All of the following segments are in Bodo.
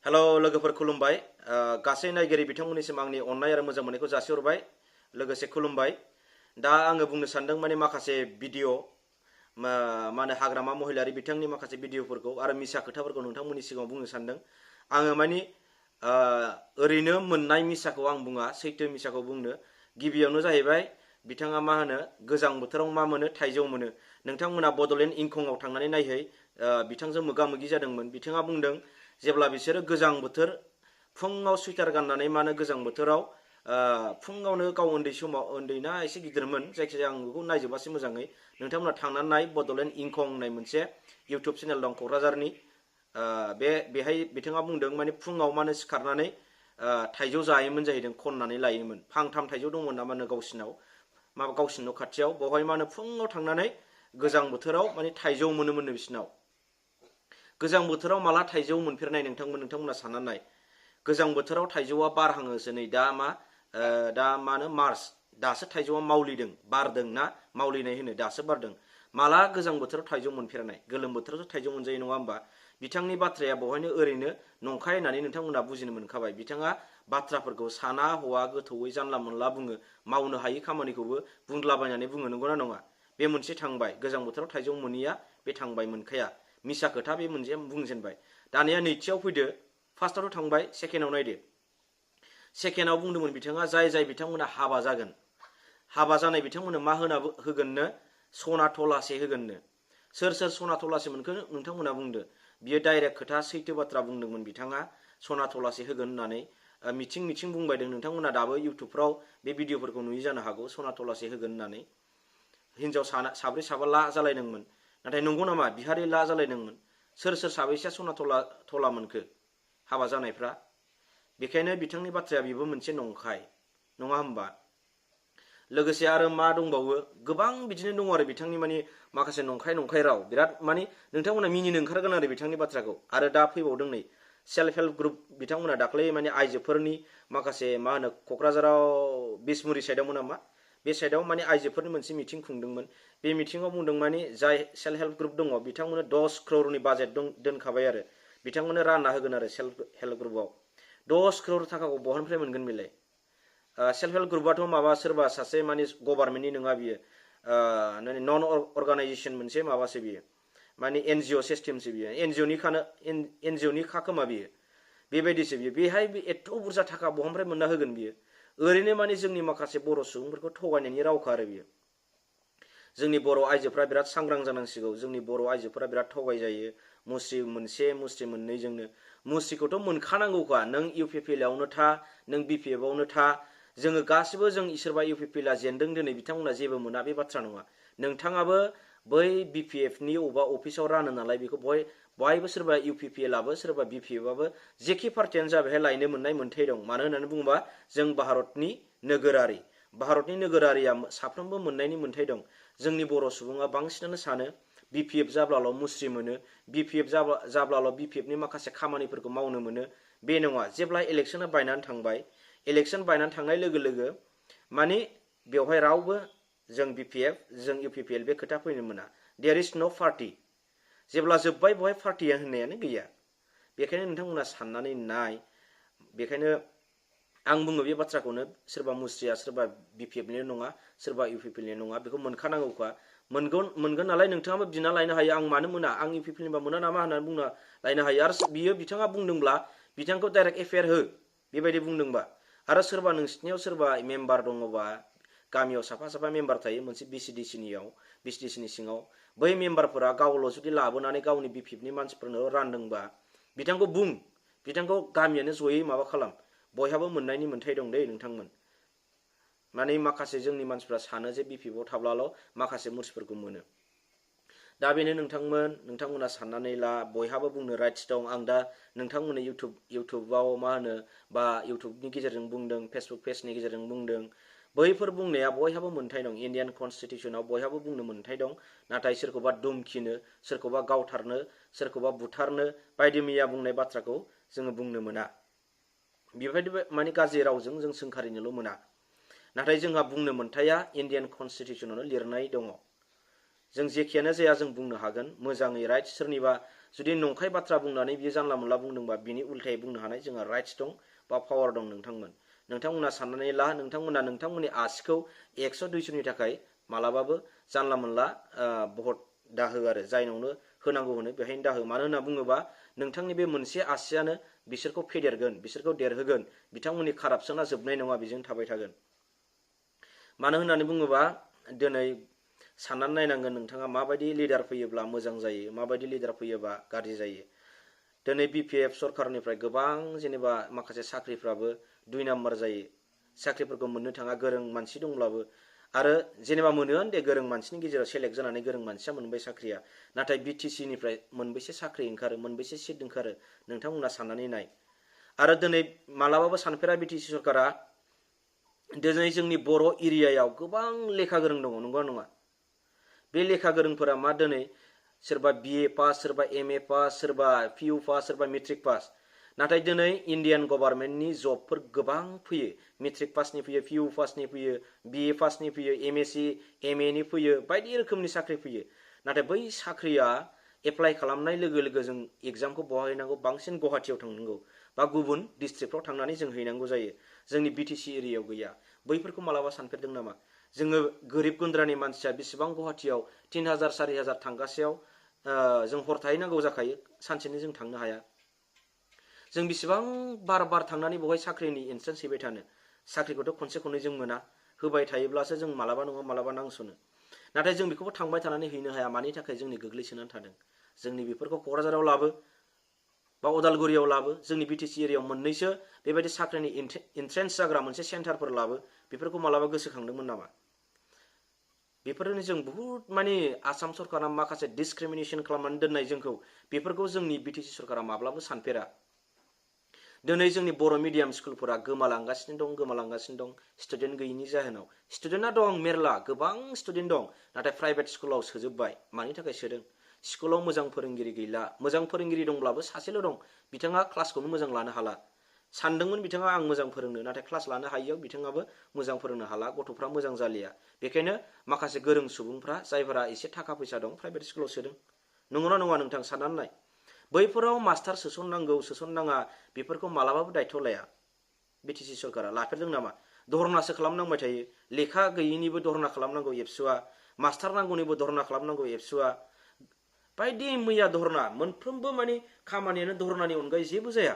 हेलो लोगोफोर खुलुमबाय गासै नायगिरि बिथांमोननिसिम आंनि अननाय आरो मोजां मोननायखौ जासिहरबाय लोगोसे खुलुमबाय दा आङो बुंनो सानदों माने माखासे भिडिअ मा होनो हाग्रामा महिलारि बिथांनि माखासे भिडिअफोरखौ आरो मिसा खोथाफोरखौ नोंथांमोननि सिगाङाव बुंनो सानदों आङो माने ओरैनो मोननाय मिसाखौ आं बुङा सैथो मिसाखौ बुंनो गिबियावनो जाहैबाय बिथाङा मा होनो गोजां बोथोराव मा मोनो थाइजौ मोनो नोंथांमोना बड'लेण्ड इंखंआव थांनानै नायहै बिथांजों मोगा मोगि जादोंमोन बिथाङा बुंदों जेब्ला बिसोरो गोजां बोथोर फुङाव सुइटार गाननानै मानो गोजां बोथोराव फुङावनो गाव उन्दै समाव उन्दैना एसे गिदिरमोन जायखिजाया आं बेखौ नायजोबासै मोजाङै नोंथांमोना थांनानै नाय बड'लेण्ड इंखं होननाय मोनसे इउटुब चेनेल दं क'क्राझारनि बेहाय बिथाङा बुंदों माने फुङाव मानो सिखारनानै थाइजौ जायोमोन जाहैदों खननानै लायोमोन फांथाम थाइजौ दंमोन ना मानो गावसिनाव गावसिनि न' खाथियाव बेवहाय मा होनो फुङाव थांनानै गोजां बोथोराव माने थाइजौ मोनोमोननो बिसिनाव गोजां बोथोराव माला थाइजौ मोनफेरनाय नोंथांमोना साननानै नाय गोजां बोथोराव थाइजौआ बारहाङोसो नै दा मा होनो मार्च दासो थाइजौआ मावलिदों बारदों ना मावलिनाय होनो दासो बारदों माला गोजां बोथोराव थाइजौ मोनफेरनाय गोलोम बोथोरावसो थाइजौ मोनजायो नङा होमबा बिथांनि बाथ्राया बेवहायनो ओरैनो नंखाय होननानै नोंथांमोना बुजिनो मोनखाबाय बिथाङा बाथ्राफोरखौ साना हौवा गोथौयै जानला मोनला बुङो मावनो हायि खामानिखौबो बुंद्लाबायनानै बुङो नंगौना नङा बे मोनसे थांबाय गोजां बोथोराव थाइजौ मोनैया बे थांबाय मोनखाया मिसा खोथा बे मोनसे बुंजेनबाय दानिया नैथियाव फैदो फार्स्टआवथ' थांबाय सेकेन्डआव नायदो सेकेन्डआव बुंदोंमोन बिथाङा जाय बिथांमोना हाबा जागोन हाबा जानाय बिथांमोननो मा होगोननो सना थलासे होगोननो सोर सना थलासे मोनखो नोंथांमोना बुंदो बियो डाइरेक्ट खोथा सैथो बाथ्रा बुंदोंमोन बिथाङा सना थलासे होगोन होननानै मिथिं बुंबायदों नोंथांमोना दाबो इउटुबफ्राव बे भिडिअफोरखौ नुयै जानो हागौ सना थलासे होगोन होननानै हिनजाव साब्रै साबा ला जालायदोंमोन नाथाय नंगौ नामा बिहारि ला जालायदोंमोन सोर साबैसेया सना थला मोनखो हाबा जानायफ्रा बेखायनो बिथांनि बाथ्राया बेबो मोनसे नंखाय नङा होमबा लोगोसे आरो मा दंबावो गोबां बिदिनो दङ आरो बिथांनि माने माखासे नंखाय राव बिराद माने नोंथांमोना मिनिनो ओंखारगोन आरो बिथांनि बाथ्राखौ आरो दा फैबावदों नै सेल्फ हेल्प ग्रुप बिथांमोना दाख्लै माने आइजोफोरनि माखासे मा होनो क'क्राझाराव बिसमुरि साइडआवमोन नामा बे साइडआव माने आइजोफोरनि मोनसे मिथिं खुंदोंमोन बे मिथिङाव बुंदों माने जाय सेल्फ हेल्प ग्रुप दङ बिथांमोननो 10 crore बाजेट दोनखाबाय आरो बिथांमोननो रानना होगोन आरो सेल्फ हेल्प ग्रुपआव 10 crore थाखाखौ बहानिफ्राय मोनगोन बेलाय सेल्फ हेल्प ग्रुपआथ' माबा सोरबा सासे माने गभर्नमेन्टनि नङा बियो नन अर्गानाइजेसन मोनसे माबासो बियो माने एनजिअ सिस्टेमसो बियो एनजिअनि खोमा बियो बेबायदिसो बियो बेहाय एथ' बुरजा थाखा बहानिफ्राय मोनना होगोन बियो ओरैनो माने जोंनि माखासे बर' सुबुंफोरखौ थगायनायनि रावखा आरो बियो जोंनि बर' आइजोफ्रा बिराद सांग्रां जानांसिगौ जोंनि बर' आइजोफोरा बिराद थगायजायो मुस्रि मोनसे मुस्रि मोननैजोंनो मुस्रिखौथ' मोनखानांगौखा नों इउपिपिएलआवनो था नों बिपिएफआवनो था जोङो गासिबो जों सोरबा इउपिपिएलआ जेनदों दिनै बिथांमोना जेबो मोना बे बाथ्रा नङा नोंथाङाबो बै बिपिएफनि अबेबा अफिसाव रानो नालाय बेखौ बयबो सोरबा इउपिपिएलआबो सोरबा बिपिएफआबो जेखि पार्टियानो जा बेहाय लायनो मोननाय मोन्थाय दं मानो होननानै बुङोबा जों भारतनि नोगोरारिया साफ्रोमबो मोननायनि मोन्थाय दं जोंनि बर' सुबुङा बांसिनानो सानो बिपिएफ जाब्लाल' मुस्रि मोनो बिपिएफ जाब्लाल' बिपिएफनि माखासे खामानिफोरखौ मावनो मोनो बे नङा जेब्ला इलेक्सना बायनानै थांबाय इलेक्सन बायनानै थांनाय लोगो लोगो माने बेवहाय रावबो जों बिपिएफ जों इउपिपिएल बे खोथा फैनो मोना देयर इज नो पार्टि जेब्ला जोब्बाय बेवहाय पार्टिया होननायानो गैया बेखायनो नोंथांमोना साननानै नाय बेखायनो आं बुङो बे बाथ्राखौनो सोरबा मुस्रिया सोरबा बिपिएफनि नङा सोरबा इउपिपिएलनि नङा बेखौ मोनखानांगौखा मोनगोन नालाय नोंथाङाबो बिना लायनो हायो आं मानो मोना आं इउपिपिएलनिबा मोना नामा होननानै बुंना लायनो हायो आरो बियो बिथाङा बुंदोंब्ला बिथांखौ डाइरेक्ट एफआइआर हो बेबायदि बुंदोंबा आरो सोरबा नोंसिनियाव सोरबा मेम्बार दङबा गामियाव साफा मेम्बार थायो मोनसे बिसिडिसिनि सिङाव बै मेम्बारफोरा गावल' जुदि लाबोनानै गावनि बिपिएफनि मानसिफोरनो रानदोंबा बिथांखौ गामियानो जयै माबा खालाम बयहाबो मोननायनि मोन्थाय दं दै नोंथांमोन माने माखासे जोंनि मानसिफ्रा सानो जे बिपिएफआव थाब्लाल' माखासे मुर्सिफोरखौ मोनो दा बेनो नोंथांमोना साननानै ला बयहाबो बुंनो राइट्स दं आं दा नोंथांमोननो इउटुबाव मा होनो बा इउटुबनि गेजेरजों बुंदों फेसबुक पेजनि गेजेरजों बुंदों बैफोर बुंनाया बयहाबो मोन्थाय दं इन्डियान कनस्टिटिउसनाव बयहाबो बुंनो मोन्थाय दं नाथाय सोरखौबा दुमखिनो सोरखौबा गावथारनो सोरखौबा बुथारनो बायदि मैया बुंनाय बाथ्राखौ जोङो बुंनो मोना बेबायदि माने गाज्रि रावजों जों सोंखारिनोल' मोना नाथाय जोंहा बुंनो मोन्थाया इन्डियान कनस्टिटिउसनावनो लिरनाय दङ जों जेखियानो जाया जों बुंनो हागोन मोजाङै राइट जुदि नंखाय बाथ्रा बुंनानै बियो जानला मोनला बुंदोंबा बिनि उल्थायै बुंनो हानाय जोंहा राइट्स दं बा पावार दं नोंथांमोना साननानै ला नोंथांमोना नोंथांमोननि आसिखौ 100-200नि थाखाय मालाबाबो जानला मोनला भट दाहो आरो जायनावनो होनांगौ होनो बेहायनो दाहो मानो होनना बुङोबा नोंथांनि बे मोनसे आसियानो बिसोरखौ फेदेरगोन बिसोरखौ देरहोगोन बिथांमोननि कारापसना जोबनाय नङा बेजों थाबाय थागोन मानो होननानै बुङोबा दिनै साननानै नायनांगोन नोंथाङा माबायदि लिडार फैयोब्ला मोजां जायो माबायदि लिडार फैयोबा गाज्रि जायो दिनै बिपिएफ सरकारनिफ्राय गोबां जेनेबा माखासे साख्रिफ्राबो 2 नाम्बार जायो साख्रिफोरखौ मोननो थाङा गोरों मानसि दंब्लाबो आरो जेनेबा मोनोआनो दे गोरों मानसिनि गेजेराव सेलेक्ट जानानै गोरों मानसिया मोनबाय साख्रिया नाथाय बिटिसि निफ्राय मोनबेसे साख्रि ओंखारो मोनबेसे सिट ओंखारो नोंथांमोना साननानै नाय आरो दिनै मालाबाबो सानफेरा बिटिसि सरकारा दिनै जोंनि बर' एरियायाव गोबां लेखा गोरों दङ नंगौना नङा बे लेखा गोरोंफोरा मा दिनै सोरबा बिए पास सोरबा एमए पास सोरबा पिइउ पास सोरबा मेट्रिक पास नाथाय दिनै इन्डियान गभर्नमेन्टनि जबफोर गोबां फैयो मेट्रिक पासनि फैयो पिइउ पासनि फैयो बिए पासनि फैयो एमएसि एमए नि फैयो बायदि रोखोमनि साख्रि फैयो नाथाय बै साख्रिया एप्लाइ खालामनाय लोगो लोगो जों एग्जामखौ बहा हैनांगौ बांसिन गुवाहाटियाव थांनांगौ बा गुबुन डिस्ट्रिक्टफ्राव थांनानै जों हैनांगौ जायो जोंनि बिटिसि एरियायाव गैया बैफोरखौ मालाबा सानफेरदों नामा जोङो गोरिब गुन्द्रानि मानसिया बेसेबां गुवाहाटियाव 3000-4000 थांगासेयाव जों हर थाहैनांगौ जाखायो सानसेनो जों थांनो हाया जों बेसेबां बार थांनानै बहाय साख्रिनि एन्ट्रेन्स हैबाय थानो साख्रिखौथ' खनसे खननै जों मोना होबाय थायोब्लासो जों मालाबा नङा मालाबा नांसनो नाथाय जों बेखौबो थांबाय थानानै हैनो हाया मानि थाखाय जोंनि गोग्लैसोनानै थादों जोंनि बेफोरखौ क'क्राझाराव लाबो बा उदालगुरियाव लाबो जोंनि बिटिसि एरियायाव मोननैसो बेबायदि साख्रिनि एन्ट्रेन्स जाग्रा मोनसे सेन्टारफोर लाबो बेफोरखौ मालाबा गोसोखांदोंमोन नामा बेफोरनो जों बहुत माने आसाम सरकारा माखासे डिसक्रिमिनेसन खालामनानै दोननाय जोंखौ बेफोरखौ जोंनि बिटिसि सरकारा माब्लाबो सानफेरा दिनै जोंनि बर' मिडियाम स्कुलफोरा गोमालांगासिनो दं स्टुडेन्ट गैयिनि जाहोनाव स्टुडेन्टआ दं मेरला गोबां स्टुडेन्ट दं नाथाय प्राइभेट स्कुलाव सोजोबबाय मानि थाखाय सोदों स्कुलाव मोजां फोरोंगिरि गैला मोजां फोरोंगिरि दंब्लाबो सासेल' दं बिथाङा क्लासखौनो मोजां लानो हाला सानदोंमोन बिथाङा आं मोजां फोरोंनो नाथाय क्लास लानो हायियाव बिथाङाबो मोजां फोरोंनो हाला गथ'फ्रा मोजां जालिया बेखायनो माखासे गोरों सुबुंफ्रा जायफोरा एसे थाखा फैसा दं प्राइभेट स्कुलाव सोदों नंगौना नङा नोंथां साननानै नाय बैफोराव मास्टार सोसननांगौ सोसननाङा बेफोरखौ मालाबाबो दायथ' लाया बिटिसि सरकारा लाफेरदों नामा धरनासो खालामनांबाय थायो लेखा गैयिनिबो धरना खालामनांगौ एबसुआ मास्टार नांगौनिबो धरना खालामनांगौ एबसुआ बायदि मैया धरना मोनफ्रोमबो माने खामानियानो धरनानि अनगायै जेबो जाया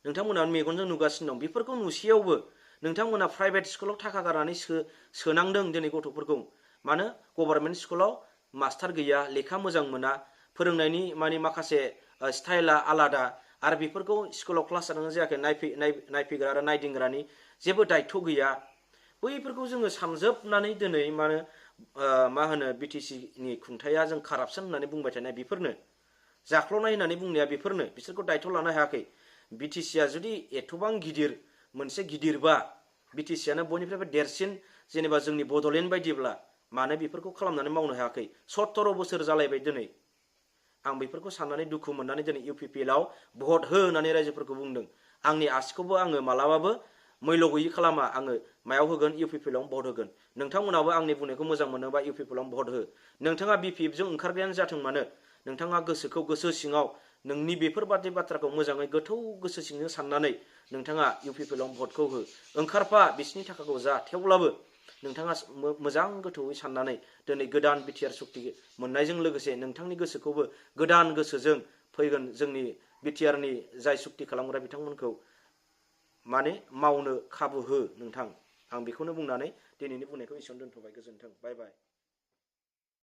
नोंथांमोना मेगनजों नुगासिनो दं बेफोरखौ नुसेयावबो नोंथांमोना प्राइभेट स्कुलाव थाखा गारनानै सोनांदों दिनै गथ'फोरखौ मानो गभर्नमेन्ट स्कुलाव मास्टार गैया लेखा मोजां मोना फोरोंनायनि माने माखासे स्टाइला आलादा आरो बेफोरखौ स्कुलाव क्लास जादोंना जायाखै नायफैग्रा आरो नायदिंग्रानि जेबो दायथ' गैया बैफोरखौ जोङो सानजोबनानै दिनै मा होनो बिटिसिनि खुंथाया जों कारापसन होननानै बुंबाय थानाय बेफोरनो जाख्ल'नाय होननानै बुंनाया बेफोरनो बिसोरखौ दायथ' लानो हायाखै बिटिसिया जुदि एथबां गिदिर मोनसे गिदिरबा बिटिसियानो बयनिफ्रायबो देरसिन जेनेबा जोंनि बड'लेण्ड बायदिब्ला मानो बेफोरखौ खालामनानै मावनो हायाखै 17 बोसोर जालायबाय दिनै आं बेफोरखौ साननानै दुखु मोननानै दिनै इउपिपिएलआव भट हो होननानै रायजोफोरखौ बुंदों आंनि आसिखौबो आङो मालाबाबो मैल' गैयि खालामा आङो मायाव होगोन इउपिपिएलआवनो भट होगोन नोंथांमोनाबो आंनि बुंनायखौ मोजां मोनोबा इउपिपिएलआवनो भट हो नोंथाङा बिपिएफजों ओंखारग्रायानो जाथों मानो नोंथाङा गोसो सिङाव नोंनि बेफोरबादि बाथ्राखौ मोजाङै गोथौ गोसो सिंजों साननानै नोंथाङा इउपिपिएलआव भटखौ हो ओंखारफा बिसिनि थाखाखौ जा थेवब्लाबो नोंथाङा मोजां गोथौयै साननानै दिनै गोदान बिटिआर सुक्ति मोननायजों लोगोसे नोंथांनि गोसोखौबो गोदान गोसोजों फैगोन जोंनि बिटिआरनि जाय सुक्ति खालामग्रा बिथांमोनखौ माने मावनो खाबु हो नोंथां आं बेखौनो बुंनानै दिनैनि बुंनायखौ एसेयावनो दोनथ'बाय गोजोन्थों बाय बाय